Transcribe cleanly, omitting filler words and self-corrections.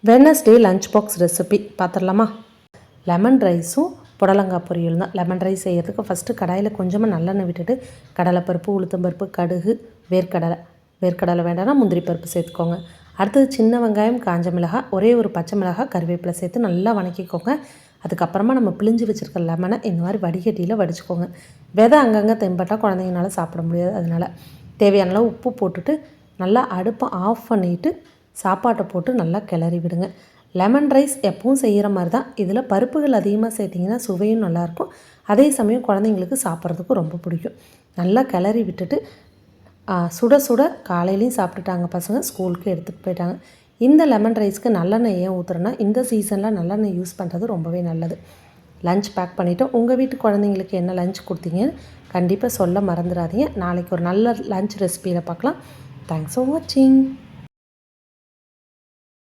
Wednesday lunch box recipe பார்த்துடலாமா? Lemon ரைஸும் புடலங்காய் பொரியல் தான். லெமன் ரைஸ் செய்கிறதுக்கு ஃபஸ்ட்டு கடாயில் கொஞ்சமாக நல்லெண்ணெய் விட்டுட்டு கடலைப்பருப்பு, உளுத்தம்பருப்பு, கடுகு, வேர்க்கடலை வேண்டாம்னா முந்திரி பருப்பு சேர்த்துக்கோங்க. அடுத்தது சின்ன வெங்காயம், காஞ்ச மிளகாய், ஒரே ஒரு பச்சை மிளகாய், கருவேப்பிலை சேர்த்து நல்லா வணக்கிக்கோங்க. அதுக்கப்புறமா நம்ம பிழிஞ்சு வச்சுருக்க லெமனை இந்த மாதிரி வடிகட்டியில் வடிச்சுக்கோங்க. விதை அங்கங்கே தென்பட்டால் குழந்தைங்கனால சாப்பிட முடியாது. அதனால் தேவையான அளவு உப்பு போட்டுட்டு நல்லா அடுப்பை ஆஃப் பண்ணிவிட்டு சாப்பாட்டை போட்டு நல்லா கிளறி விடுங்க. லெமன் ரைஸ் எப்பவும் செய்கிற மாதிரி தான். இதில் பருப்புகள் அதிகமாக சேர்த்திங்கன்னா சுவையும் நல்லாயிருக்கும். அதே சமயம் குழந்தைங்களுக்கு சாப்பிட்றதுக்கும் ரொம்ப பிடிக்கும். நல்லா கிளறி விட்டுட்டு சுட சுட காலையிலையும் சாப்பிட்டுட்டாங்க பசங்க, ஸ்கூலுக்கு எடுத்துகிட்டு போயிட்டாங்க. இந்த லெமன் ரைஸ்க்கு நல்லெண்ணெய் ஏன் ஊற்றுறேன்னா, இந்த சீசனில் நல்லெண்ணெய் யூஸ் பண்ணுறது ரொம்பவே நல்லது. லஞ்ச் பேக் பண்ணிவிட்டோம். உங்கள் வீட்டு குழந்தைங்களுக்கு என்ன லஞ்ச் கொடுத்தீங்கன்னு கண்டிப்பாக சொல்ல மறந்துடாதீங்க. நாளைக்கு ஒரு நல்ல லஞ்ச் ரெசிபியில் பார்க்கலாம். தேங்க்ஸ் ஃபார் வாட்சிங்.